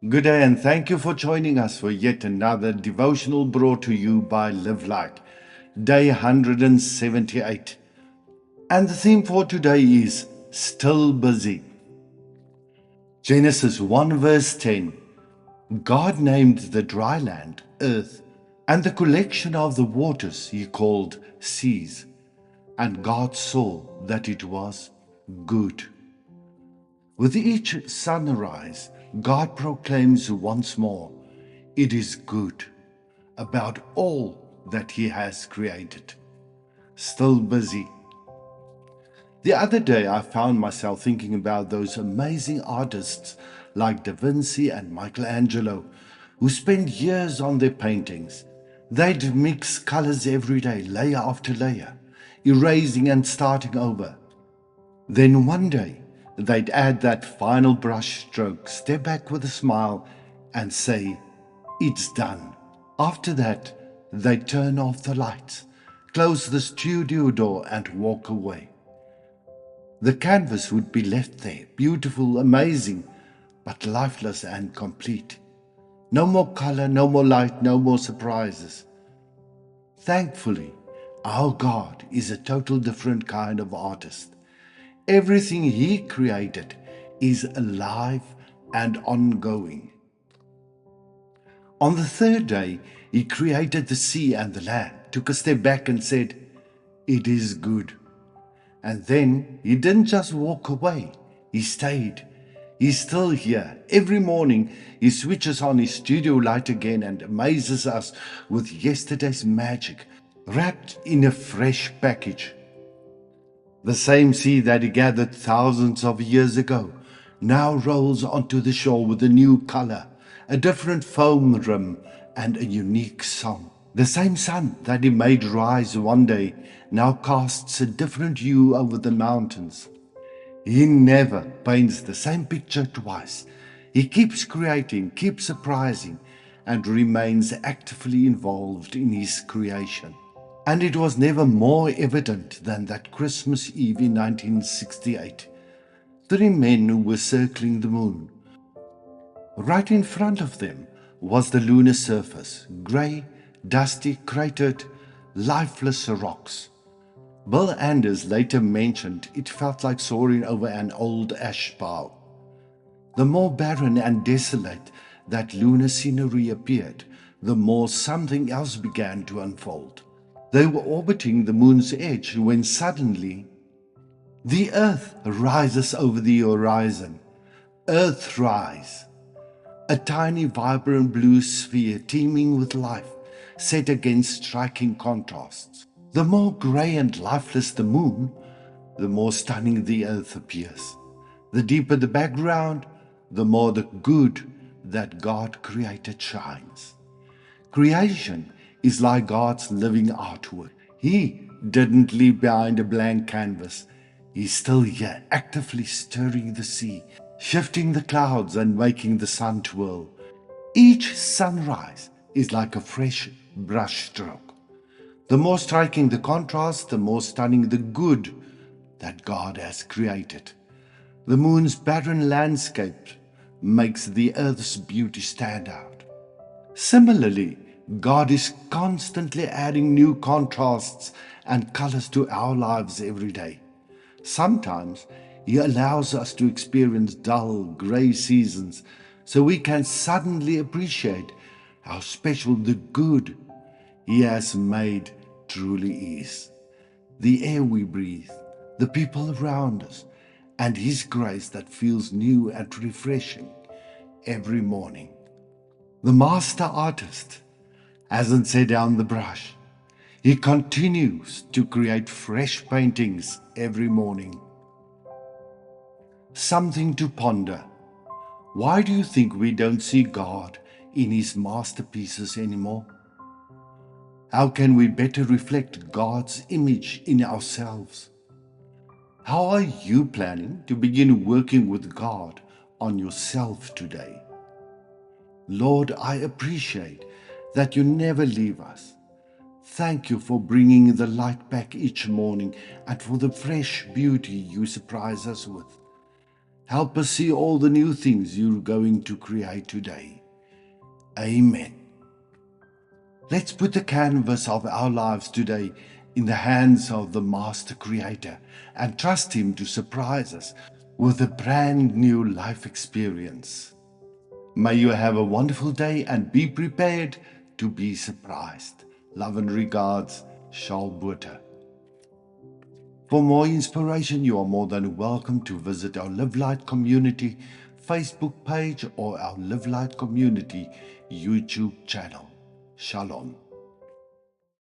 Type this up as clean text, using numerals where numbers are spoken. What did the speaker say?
Good day, and thank you for joining us for yet another devotional brought to you by Live Light, day 178. And the theme for today is Still Busy. Genesis 1 verse 10. God named the dry land earth, and the collection of the waters he called seas. And God saw that it was good. With each sunrise, God proclaims once more, "It is good," about all that He has created. Still busy. The other day, I found myself thinking about those amazing artists like Da Vinci and Michelangelo who spent years on their paintings. They'd mix colors every day, layer after layer, erasing and starting over. Then one day, they'd add that final brush stroke, step back with a smile, and say, "It's done." After that, they'd turn off the lights, close the studio door, and walk away. The canvas would be left there, beautiful, amazing, but lifeless and complete. No more color, no more light, no more surprises. Thankfully, our God is a total different kind of artist. Everything He created is alive and ongoing. On the third day, He created the sea and the land, took a step back and said, "It is good." And then He didn't just walk away, He stayed. He's still here. Every morning, He switches on His studio light again and amazes us with yesterday's magic, wrapped in a fresh package. The same sea that He gathered thousands of years ago now rolls onto the shore with a new color, a different foam rim, and a unique song. The same sun that He made rise one day now casts a different hue over the mountains. He never paints the same picture twice. He keeps creating, keeps surprising, and remains actively involved in His creation. And it was never more evident than that Christmas Eve in 1968. Three men who were circling the moon. Right in front of them was the lunar surface, grey, dusty, cratered, lifeless rocks. Bill Anders later mentioned it felt like soaring over an old ash pile. The more barren and desolate that lunar scenery appeared, the more something else began to unfold. They were orbiting the moon's edge when suddenly the Earth rises over the horizon. Earthrise, a tiny vibrant blue sphere teeming with life, set against striking contrasts. The more grey and lifeless the moon, the more stunning the Earth appears. The deeper the background, the more the good that God created shines. Creation is like God's living artwork. He didn't leave behind a blank canvas. He's still here, actively stirring the sea, shifting the clouds and making the sun twirl. Each sunrise is like a fresh brushstroke. The more striking the contrast, the more stunning the good that God has created. The moon's barren landscape makes the earth's beauty stand out. Similarly, God is constantly adding new contrasts and colors to our lives every day. Sometimes He allows us to experience dull, gray seasons so we can suddenly appreciate how special the good He has made truly is. The air we breathe, the people around us, and His grace that feels new and refreshing every morning. The master artist hasn't set down the brush. He continues to create fresh paintings every morning. Something to ponder. Why do you think we don't see God in His masterpieces anymore? How can we better reflect God's image in ourselves? How are you planning to begin working with God on yourself today? Lord, I appreciate that You never leave us. Thank You for bringing the light back each morning and for the fresh beauty You surprise us with. Help us see all the new things you're going to create today. Amen. Let's put the canvas of our lives today in the hands of the Master Creator and trust Him to surprise us with a brand new life experience. May you have a wonderful day and be prepared to be surprised. Love and regards, Shalom. For more inspiration, you are more than welcome to visit our Live Light Community Facebook page or our Live Light Community YouTube channel. Shalom.